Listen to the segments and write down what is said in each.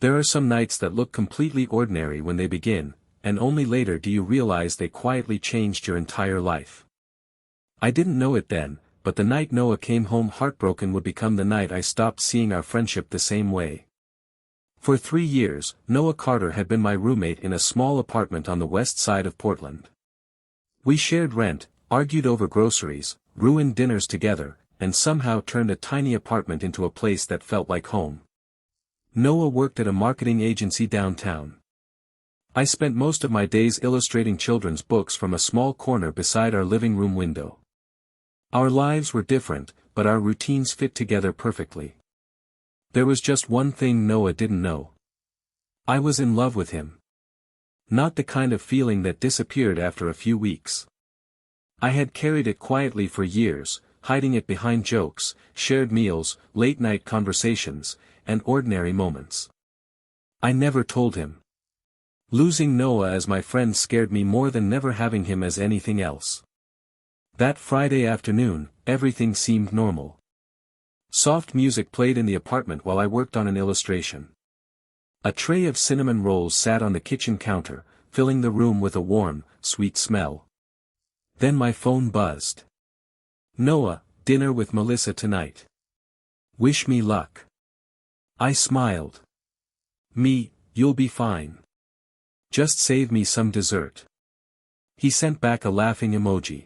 There are some nights that look completely ordinary when they begin, and only later do you realize they quietly changed your entire life. I didn't know it then, but the night Noah came home heartbroken would become the night I stopped seeing our friendship the same way. For 3 years, Noah Carter had been my roommate in a small apartment on the west side of Portland. We shared rent, argued over groceries, ruined dinners together, and somehow turned a tiny apartment into a place that felt like home. Noah worked at a marketing agency downtown. I spent most of my days illustrating children's books from a small corner beside our living room window. Our lives were different, but our routines fit together perfectly. There was just one thing Noah didn't know. I was in love with him. Not the kind of feeling that disappeared after a few weeks. I had carried it quietly for years, hiding it behind jokes, shared meals, late-night conversations, and ordinary moments. I never told him. Losing Noah as my friend scared me more than never having him as anything else. That Friday afternoon, everything seemed normal. Soft music played in the apartment while I worked on an illustration. A tray of cinnamon rolls sat on the kitchen counter, filling the room with a warm, sweet smell. Then my phone buzzed. "Noah, dinner with Melissa tonight. Wish me luck." I smiled. "Me, you'll be fine. Just save me some dessert." He sent back a laughing emoji.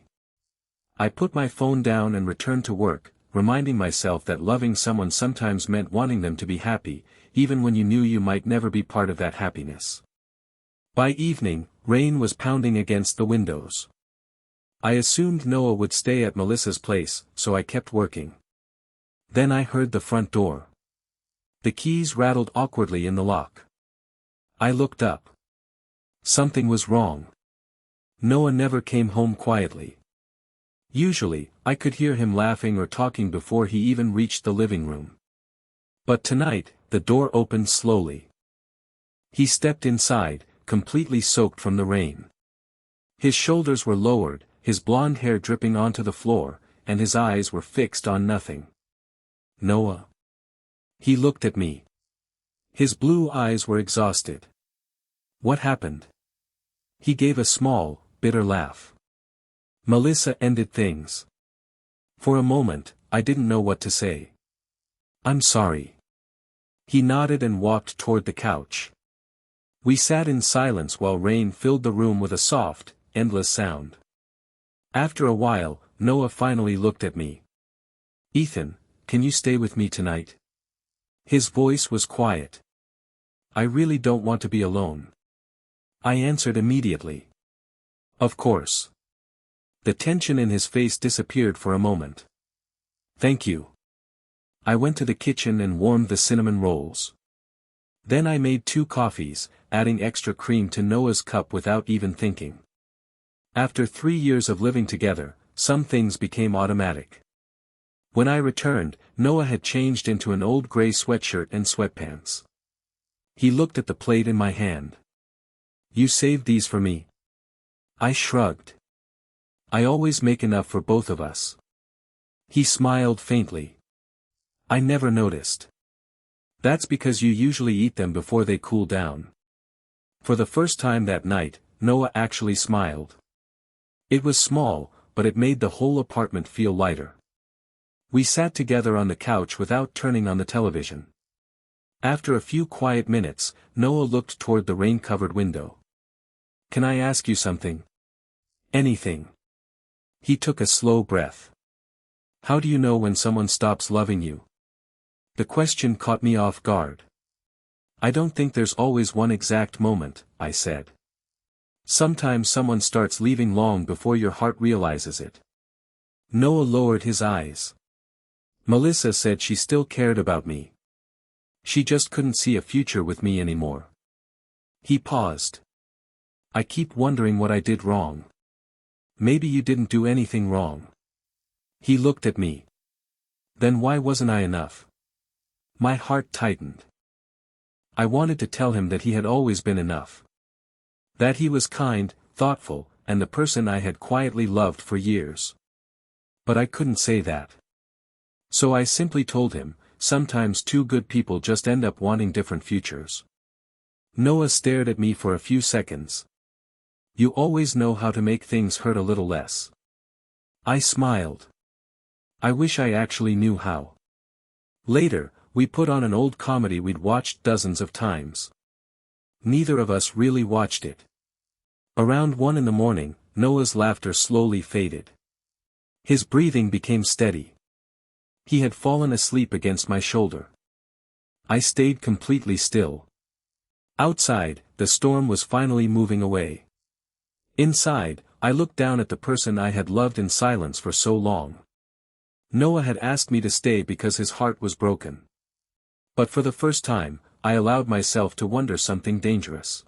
I put my phone down and returned to work, reminding myself that loving someone sometimes meant wanting them to be happy, even when you knew you might never be part of that happiness. By evening, rain was pounding against the windows. I assumed Noah would stay at Melissa's place, so I kept working. Then I heard the front door. The keys rattled awkwardly in the lock. I looked up. Something was wrong. Noah never came home quietly. Usually, I could hear him laughing or talking before he even reached the living room. But tonight, the door opened slowly. He stepped inside, completely soaked from the rain. His shoulders were lowered, his blonde hair dripping onto the floor, and his eyes were fixed on nothing. "Noah." He looked at me. His blue eyes were exhausted. "What happened?" He gave a small, bitter laugh. "Melissa ended things." For a moment, I didn't know what to say. "I'm sorry." He nodded and walked toward the couch. We sat in silence while rain filled the room with a soft, endless sound. After a while, Noah finally looked at me. "Ethan, can you stay with me tonight?" His voice was quiet. "I really don't want to be alone." I answered immediately. "Of course." The tension in his face disappeared for a moment. "Thank you." I went to the kitchen and warmed the cinnamon rolls. Then I made 2 coffees, adding extra cream to Noah's cup without even thinking. After 3 years of living together, some things became automatic. When I returned, Noah had changed into an old gray sweatshirt and sweatpants. He looked at the plate in my hand. "You saved these for me?" I shrugged. "I always make enough for both of us." He smiled faintly. "I never noticed." "That's because you usually eat them before they cool down." For the first time that night, Noah actually smiled. It was small, but it made the whole apartment feel lighter. We sat together on the couch without turning on the television. After a few quiet minutes, Noah looked toward the rain-covered window. "Can I ask you something?" "Anything." He took a slow breath. "How do you know when someone stops loving you?" The question caught me off guard. "I don't think there's always one exact moment," I said. "Sometimes someone starts leaving long before your heart realizes it." Noah lowered his eyes. "Melissa said she still cared about me. She just couldn't see a future with me anymore." He paused. "I keep wondering what I did wrong." "Maybe you didn't do anything wrong." He looked at me. "Then why wasn't I enough?" My heart tightened. I wanted to tell him that he had always been enough. That he was kind, thoughtful, and the person I had quietly loved for years. But I couldn't say that. So I simply told him, sometimes two good people just end up wanting different futures. Noah stared at me for a few seconds. You always know how to make things hurt a little less. I smiled. I wish I actually knew how. Later, we put on an old comedy we'd watched dozens of times. Neither of us really watched it. Around 1 in the morning, Noah's laughter slowly faded. His breathing became steady. He had fallen asleep against my shoulder. I stayed completely still. Outside, the storm was finally moving away. Inside, I looked down at the person I had loved in silence for so long. Noah had asked me to stay because his heart was broken. But for the first time, I allowed myself to wonder something dangerous.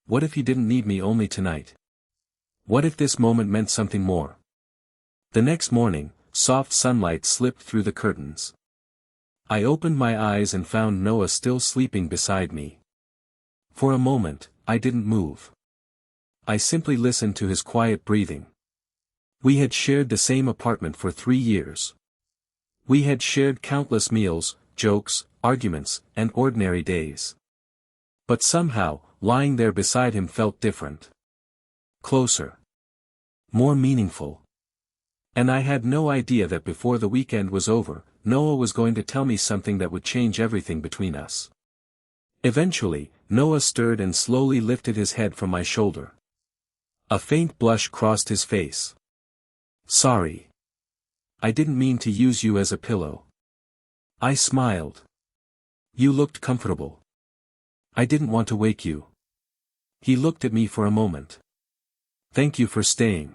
What if he didn't need me only tonight? What if this moment meant something more? The next morning, soft sunlight slipped through the curtains. I opened my eyes and found Noah still sleeping beside me. For a moment, I didn't move. I simply listened to his quiet breathing. We had shared the same apartment for 3 years. We had shared countless meals, jokes, arguments, and ordinary days. But somehow, lying there beside him felt different. Closer. More meaningful. And I had no idea that before the weekend was over, Noah was going to tell me something that would change everything between us. Eventually, Noah stirred and slowly lifted his head from my shoulder. A faint blush crossed his face. Sorry. I didn't mean to use you as a pillow. I smiled. You looked comfortable. I didn't want to wake you. He looked at me for a moment. Thank you for staying.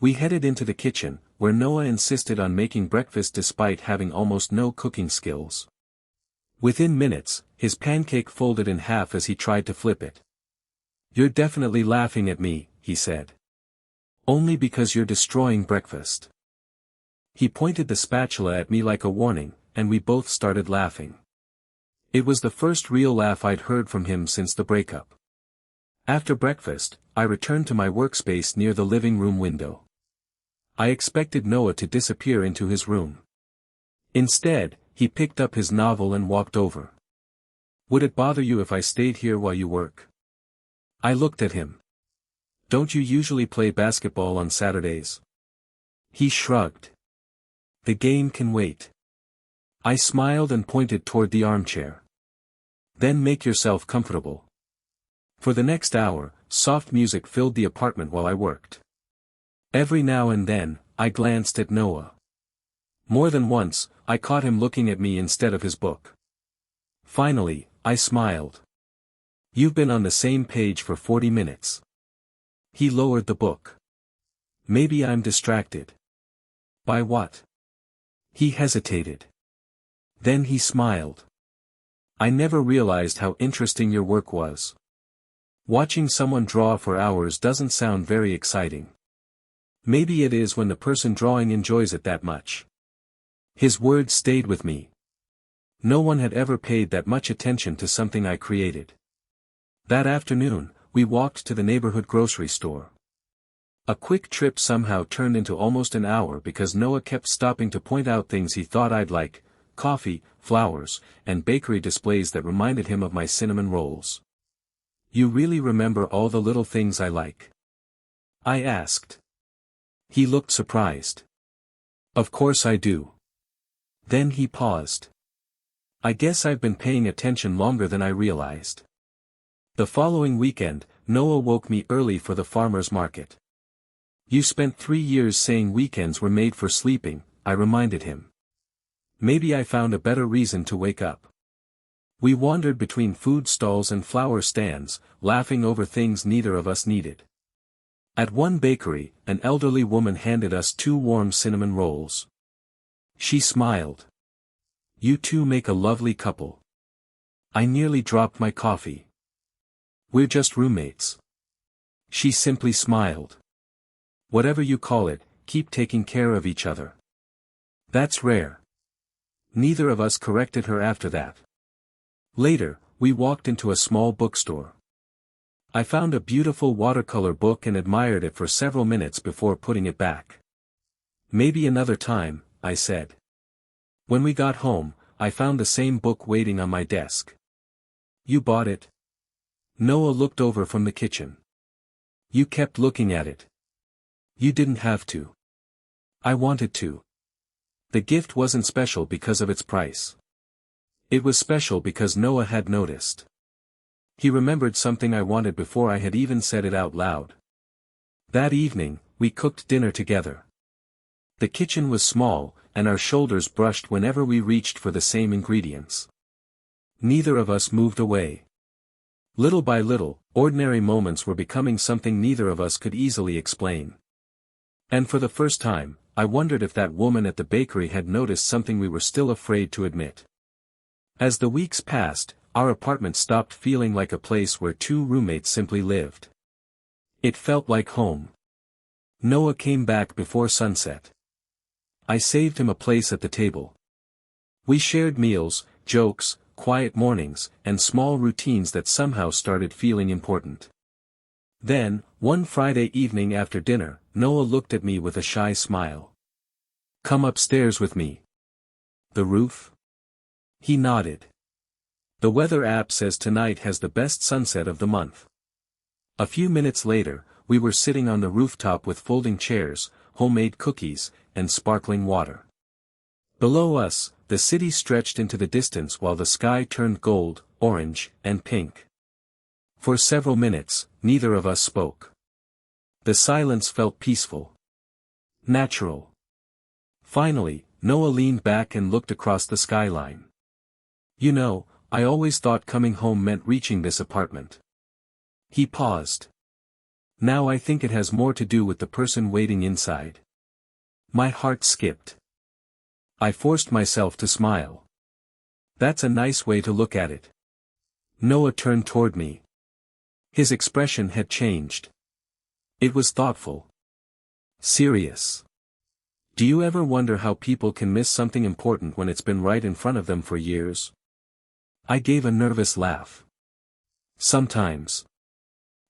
We headed into the kitchen, where Noah insisted on making breakfast despite having almost no cooking skills. Within minutes, his pancake folded in half as he tried to flip it. You're definitely laughing at me, he said. Only because you're destroying breakfast. He pointed the spatula at me like a warning, and we both started laughing. It was the first real laugh I'd heard from him since the breakup. After breakfast, I returned to my workspace near the living room window. I expected Noah to disappear into his room. Instead, he picked up his novel and walked over. Would it bother you if I stayed here while you work? I looked at him. Don't you usually play basketball on Saturdays? He shrugged. The game can wait. I smiled and pointed toward the armchair. Then make yourself comfortable. For the next hour, soft music filled the apartment while I worked. Every now and then, I glanced at Noah. More than once, I caught him looking at me instead of his book. Finally, I smiled. You've been on the same page for 40 minutes. He lowered the book. Maybe I'm distracted. By what? He hesitated. Then he smiled. I never realized how interesting your work was. Watching someone draw for hours doesn't sound very exciting. Maybe it is when the person drawing enjoys it that much. His words stayed with me. No one had ever paid that much attention to something I created. That afternoon, we walked to the neighborhood grocery store. A quick trip somehow turned into almost an hour because Noah kept stopping to point out things he thought I'd like: coffee, flowers, and bakery displays that reminded him of my cinnamon rolls. You really remember all the little things I like? I asked. He looked surprised. Of course I do. Then he paused. I guess I've been paying attention longer than I realized. The following weekend, Noah woke me early for the farmer's market. You spent 3 years saying weekends were made for sleeping, I reminded him. Maybe I found a better reason to wake up. We wandered between food stalls and flower stands, laughing over things neither of us needed. At one bakery, an elderly woman handed us 2 warm cinnamon rolls. She smiled. You two make a lovely couple. I nearly dropped my coffee. We're just roommates. She simply smiled. Whatever you call it, keep taking care of each other. That's rare. Neither of us corrected her after that. Later, we walked into a small bookstore. I found a beautiful watercolor book and admired it for several minutes before putting it back. Maybe another time, I said. When we got home, I found the same book waiting on my desk. You bought it? Noah looked over from the kitchen. You kept looking at it. You didn't have to. I wanted to. The gift wasn't special because of its price. It was special because Noah had noticed. He remembered something I wanted before I had even said it out loud. That evening, we cooked dinner together. The kitchen was small, and our shoulders brushed whenever we reached for the same ingredients. Neither of us moved away. Little by little, ordinary moments were becoming something neither of us could easily explain. And for the first time, I wondered if that woman at the bakery had noticed something we were still afraid to admit. As the weeks passed, our apartment stopped feeling like a place where two roommates simply lived. It felt like home. Noah came back before sunset. I saved him a place at the table. We shared meals, jokes, quiet mornings, and small routines that somehow started feeling important. Then, one Friday evening after dinner, Noah looked at me with a shy smile. Come upstairs with me. The roof? He nodded. The weather app says tonight has the best sunset of the month. A few minutes later, we were sitting on the rooftop with folding chairs, homemade cookies, and sparkling water. Below us, the city stretched into the distance while the sky turned gold, orange, and pink. For several minutes, neither of us spoke. The silence felt peaceful. Natural. Finally, Noah leaned back and looked across the skyline. You know, I always thought coming home meant reaching this apartment. He paused. Now I think it has more to do with the person waiting inside. My heart skipped. I forced myself to smile. That's a nice way to look at it. Noah turned toward me. His expression had changed. It was thoughtful. Serious. Do you ever wonder how people can miss something important when it's been right in front of them for years? I gave a nervous laugh. Sometimes.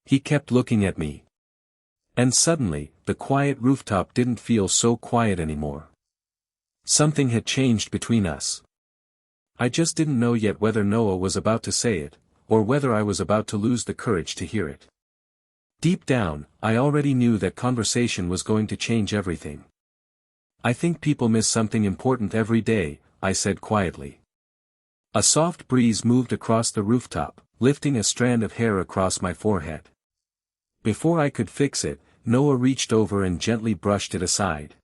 He kept looking at me. And suddenly, the quiet rooftop didn't feel so quiet anymore. Something had changed between us. I just didn't know yet whether Noah was about to say it, or whether I was about to lose the courage to hear it. Deep down, I already knew that conversation was going to change everything. I think people miss something important every day, I said quietly. A soft breeze moved across the rooftop, lifting a strand of hair across my forehead. Before I could fix it, Noah reached over and gently brushed it aside.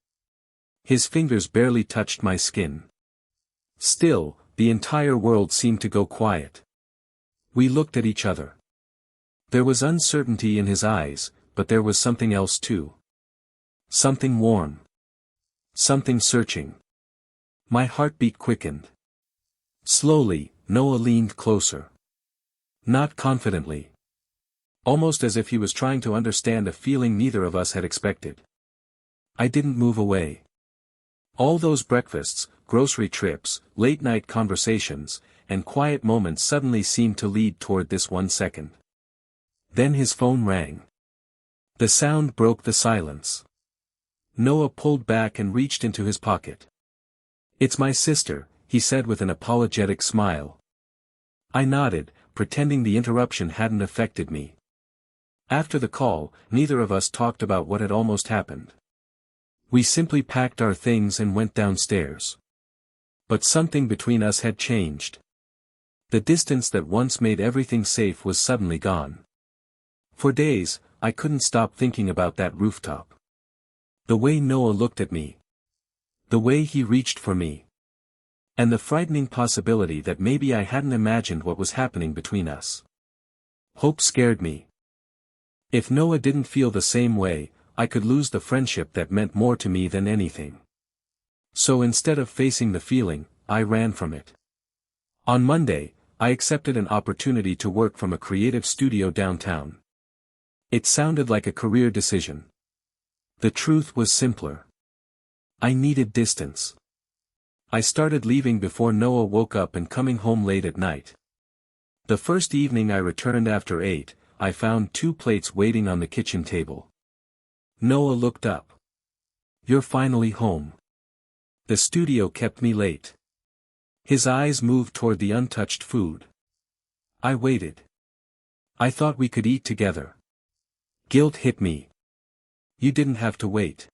His fingers barely touched my skin. Still, the entire world seemed to go quiet. We looked at each other. There was uncertainty in his eyes, but there was something else too. Something warm. Something searching. My heartbeat quickened. Slowly, Noah leaned closer. Not confidently. Almost as if he was trying to understand a feeling neither of us had expected. I didn't move away. All those breakfasts, grocery trips, late-night conversations, and quiet moments suddenly seemed to lead toward this 1 second. Then his phone rang. The sound broke the silence. Noah pulled back and reached into his pocket. It's my sister, he said with an apologetic smile. I nodded, pretending the interruption hadn't affected me. After the call, neither of us talked about what had almost happened. We simply packed our things and went downstairs. But something between us had changed. The distance that once made everything safe was suddenly gone. For days, I couldn't stop thinking about that rooftop. The way Noah looked at me. The way he reached for me. And the frightening possibility that maybe I hadn't imagined what was happening between us. Hope scared me. If Noah didn't feel the same way, I could lose the friendship that meant more to me than anything. So instead of facing the feeling, I ran from it. On Monday, I accepted an opportunity to work from a creative studio downtown. It sounded like a career decision. The truth was simpler. I needed distance. I started leaving before Noah woke up and coming home late at night. The first evening I returned after 8, I found 2 plates waiting on the kitchen table. Noah looked up. You're finally home. The studio kept me late. His eyes moved toward the untouched food. I waited. I thought we could eat together. Guilt hit me. You didn't have to wait.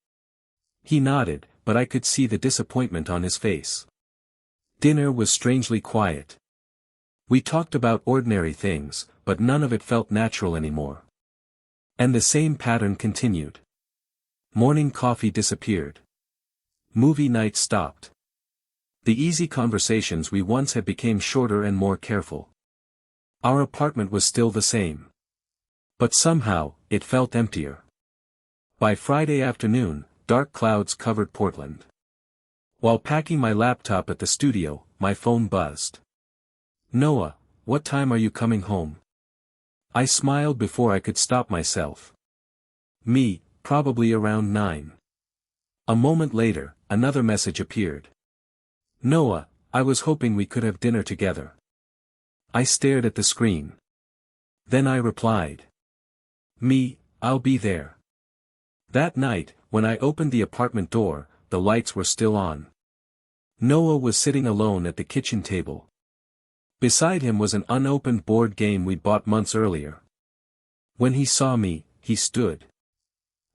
He nodded, but I could see the disappointment on his face. Dinner was strangely quiet. We talked about ordinary things, but none of it felt natural anymore. And the same pattern continued. Morning coffee disappeared. Movie night stopped. The easy conversations we once had became shorter and more careful. Our apartment was still the same. But somehow, it felt emptier. By Friday afternoon, dark clouds covered Portland. While packing my laptop at the studio, my phone buzzed. Noah, what time are you coming home? I smiled before I could stop myself. Me, probably around 9. A moment later, another message appeared. Noah, I was hoping we could have dinner together. I stared at the screen. Then I replied. Me, I'll be there. That night, when I opened the apartment door, the lights were still on. Noah was sitting alone at the kitchen table. Beside him was an unopened board game we'd bought months earlier. When he saw me, he stood.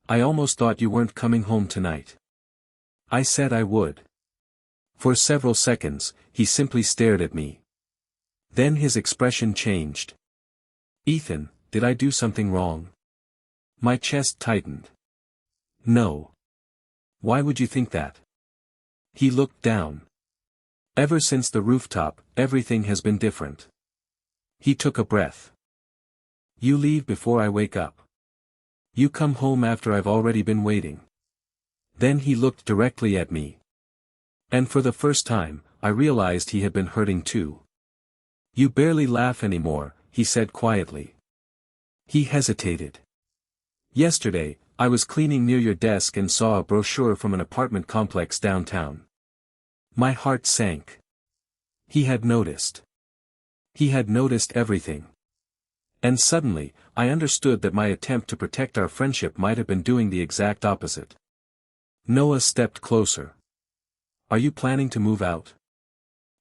I almost thought you weren't coming home tonight. I said I would. For several seconds, he simply stared at me. Then his expression changed. Ethan, did I do something wrong? My chest tightened. No. Why would you think that? He looked down. Ever since the rooftop, everything has been different. He took a breath. You leave before I wake up. You come home after I've already been waiting. Then he looked directly at me. And for the first time, I realized he had been hurting too. You barely laugh anymore, he said quietly. He hesitated. Yesterday, I was cleaning near your desk and saw a brochure from an apartment complex downtown. My heart sank. He had noticed. He had noticed everything. And suddenly, I understood that my attempt to protect our friendship might have been doing the exact opposite. Noah stepped closer. Are you planning to move out?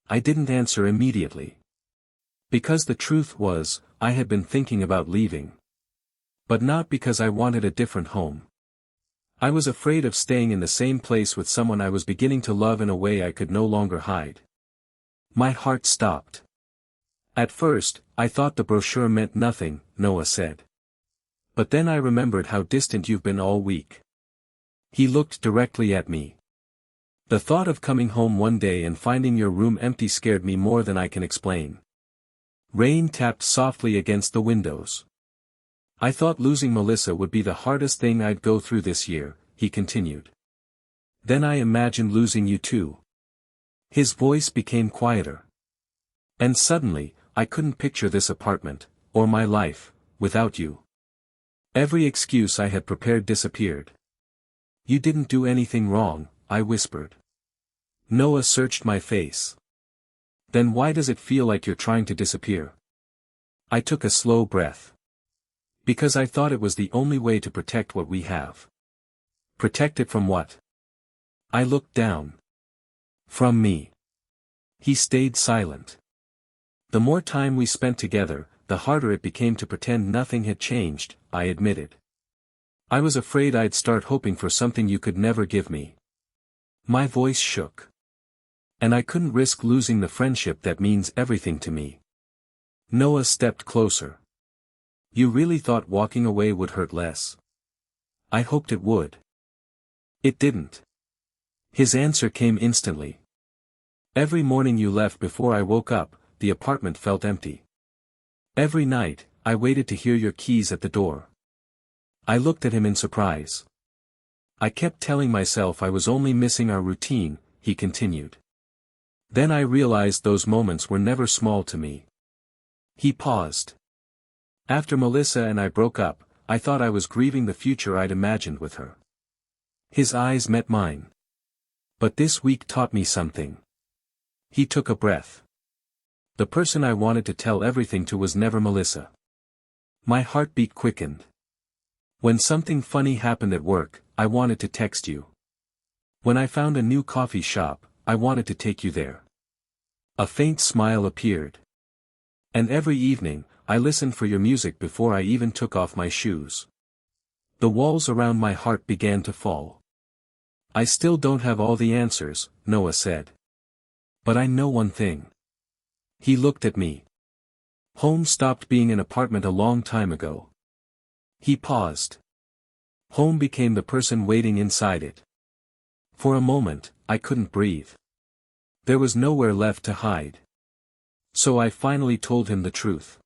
I didn't answer immediately. Because the truth was, I had been thinking about leaving. But not because I wanted a different home. I was afraid of staying in the same place with someone I was beginning to love in a way I could no longer hide. My heart stopped. At first, I thought the brochure meant nothing, Noah said. But then I remembered how distant you've been all week. He looked directly at me. The thought of coming home one day and finding your room empty scared me more than I can explain. Rain tapped softly against the windows. I thought losing Melissa would be the hardest thing I'd go through this year, he continued. Then I imagined losing you too. His voice became quieter. And suddenly, I couldn't picture this apartment, or my life, without you. Every excuse I had prepared disappeared. You didn't do anything wrong, I whispered. Noah searched my face. Then why does it feel like you're trying to disappear? I took a slow breath. Because I thought it was the only way to protect what we have. Protect it from what? I looked down. From me. He stayed silent. The more time we spent together, the harder it became to pretend nothing had changed, I admitted. I was afraid I'd start hoping for something you could never give me. My voice shook. And I couldn't risk losing the friendship that means everything to me. Noah stepped closer. You really thought walking away would hurt less? I hoped it would. It didn't. His answer came instantly. Every morning you left before I woke up, the apartment felt empty. Every night, I waited to hear your keys at the door. I looked at him in surprise. I kept telling myself I was only missing our routine, he continued. Then I realized those moments were never small to me. He paused. After Melissa and I broke up, I thought I was grieving the future I'd imagined with her. His eyes met mine. But this week taught me something. He took a breath. The person I wanted to tell everything to was never Melissa. My heartbeat quickened. When something funny happened at work, I wanted to text you. When I found a new coffee shop, I wanted to take you there. A faint smile appeared. And every evening, I listened for your music before I even took off my shoes. The walls around my heart began to fall. I still don't have all the answers, Noah said. But I know one thing. He looked at me. Home stopped being an apartment a long time ago. He paused. Home became the person waiting inside it. For a moment, I couldn't breathe. There was nowhere left to hide. So I finally told him the truth.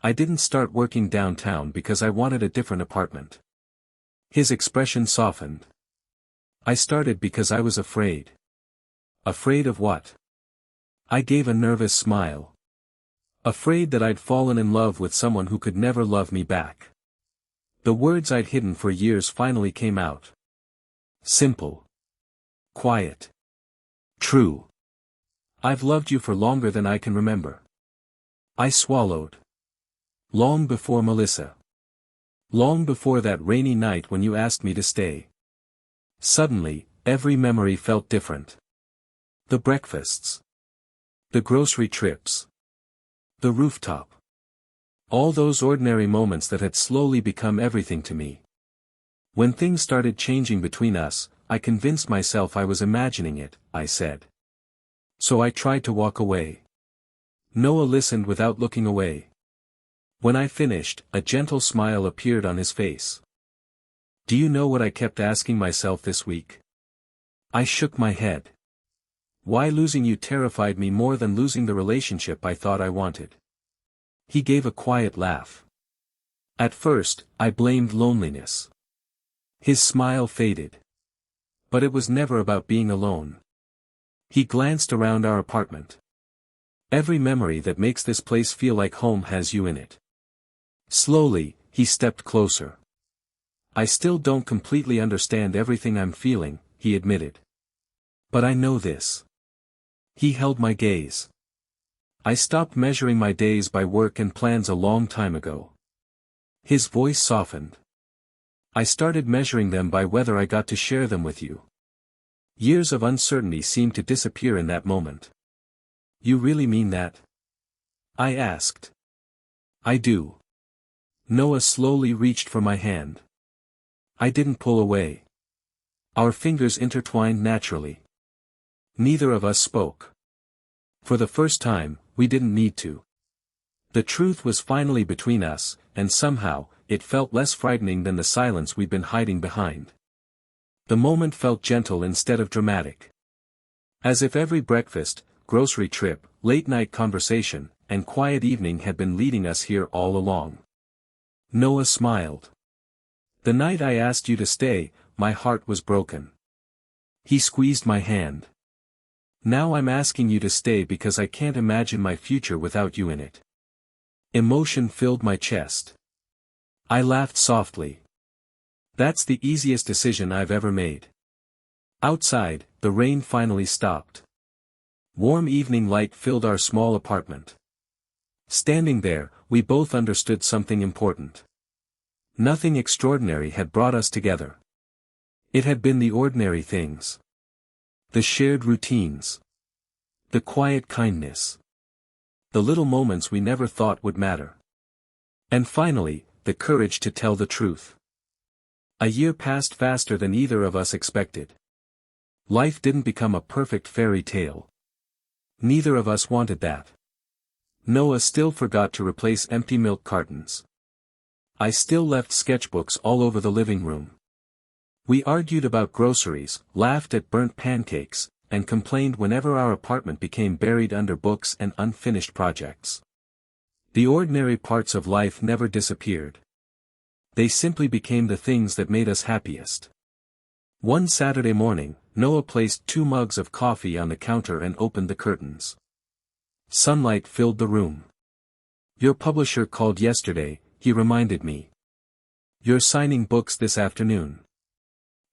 I didn't start working downtown because I wanted a different apartment. His expression softened. I started because I was afraid. Afraid of what? I gave a nervous smile. Afraid that I'd fallen in love with someone who could never love me back. The words I'd hidden for years finally came out. Simple. Quiet. True. I've loved you for longer than I can remember. I swallowed. Long before Melissa. Long before that rainy night when you asked me to stay. Suddenly, every memory felt different. The breakfasts. The grocery trips. The rooftop. All those ordinary moments that had slowly become everything to me. When things started changing between us, I convinced myself I was imagining it, I said. So I tried to walk away. Noah listened without looking away. When I finished, a gentle smile appeared on his face. Do you know what I kept asking myself this week? I shook my head. Why losing you terrified me more than losing the relationship I thought I wanted. He gave a quiet laugh. At first, I blamed loneliness. His smile faded. But it was never about being alone. He glanced around our apartment. Every memory that makes this place feel like home has you in it. Slowly, he stepped closer. I still don't completely understand everything I'm feeling, he admitted. But I know this. He held my gaze. I stopped measuring my days by work and plans a long time ago. His voice softened. I started measuring them by whether I got to share them with you. Years of uncertainty seemed to disappear in that moment. You really mean that? I asked. I do. Noah slowly reached for my hand. I didn't pull away. Our fingers intertwined naturally. Neither of us spoke. For the first time, we didn't need to. The truth was finally between us, and somehow, it felt less frightening than the silence we'd been hiding behind. The moment felt gentle instead of dramatic. As if every breakfast, grocery trip, late-night conversation, and quiet evening had been leading us here all along. Noah smiled. The night I asked you to stay, my heart was broken. He squeezed my hand. Now I'm asking you to stay because I can't imagine my future without you in it. Emotion filled my chest. I laughed softly. That's the easiest decision I've ever made. Outside, the rain finally stopped. Warm evening light filled our small apartment. Standing there, we both understood something important. Nothing extraordinary had brought us together. It had been the ordinary things. The shared routines. The quiet kindness. The little moments we never thought would matter. And finally, the courage to tell the truth. A year passed faster than either of us expected. Life didn't become a perfect fairy tale. Neither of us wanted that. Noah still forgot to replace empty milk cartons. I still left sketchbooks all over the living room. We argued about groceries, laughed at burnt pancakes, and complained whenever our apartment became buried under books and unfinished projects. The ordinary parts of life never disappeared. They simply became the things that made us happiest. One Saturday morning, Noah placed 2 mugs of coffee on the counter and opened the curtains. Sunlight filled the room. Your publisher called yesterday, he reminded me. You're signing books this afternoon.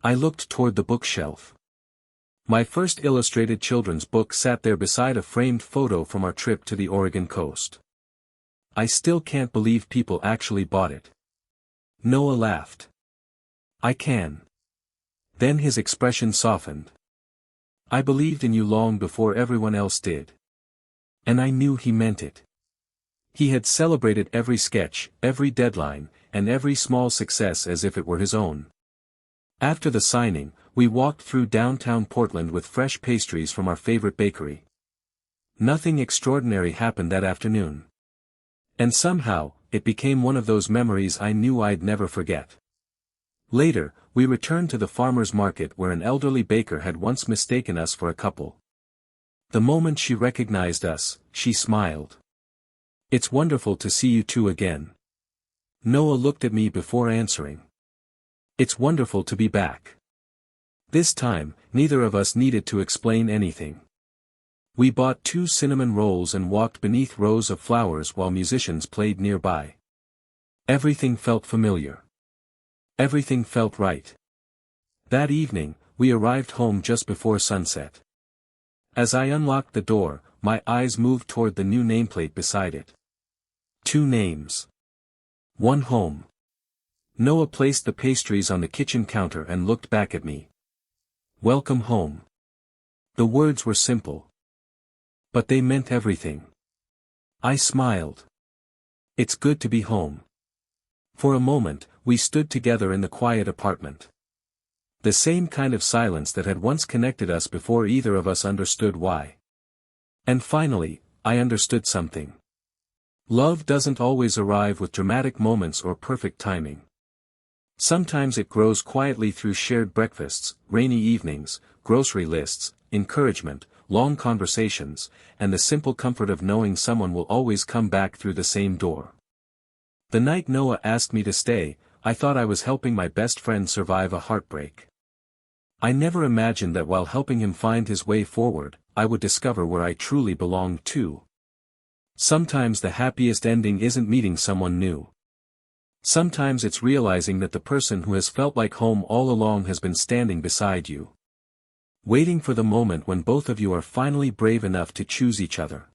I looked toward the bookshelf. My first illustrated children's book sat there beside a framed photo from our trip to the Oregon coast. I still can't believe people actually bought it. Noah laughed. I can. Then his expression softened. I believed in you long before everyone else did. And I knew he meant it. He had celebrated every sketch, every deadline, and every small success as if it were his own. After the signing, we walked through downtown Portland with fresh pastries from our favorite bakery. Nothing extraordinary happened that afternoon. And somehow, it became one of those memories I knew I'd never forget. Later, we returned to the farmer's market where an elderly baker had once mistaken us for a couple. The moment she recognized us, she smiled. "It's wonderful to see you two again." Noah looked at me before answering. "It's wonderful to be back." This time, neither of us needed to explain anything. We bought 2 cinnamon rolls and walked beneath rows of flowers while musicians played nearby. Everything felt familiar. Everything felt right. That evening, we arrived home just before sunset. As I unlocked the door, my eyes moved toward the new nameplate beside it. 2 names. 1 home. Noah placed the pastries on the kitchen counter and looked back at me. "Welcome home." The words were simple. But they meant everything. I smiled. "It's good to be home." For a moment, we stood together in the quiet apartment. The same kind of silence that had once connected us before either of us understood why. And finally, I understood something. Love doesn't always arrive with dramatic moments or perfect timing. Sometimes it grows quietly through shared breakfasts, rainy evenings, grocery lists, encouragement, long conversations, and the simple comfort of knowing someone will always come back through the same door. The night Noah asked me to stay, I thought I was helping my best friend survive a heartbreak. I never imagined that while helping him find his way forward, I would discover where I truly belonged too. Sometimes the happiest ending isn't meeting someone new. Sometimes it's realizing that the person who has felt like home all along has been standing beside you, waiting for the moment when both of you are finally brave enough to choose each other.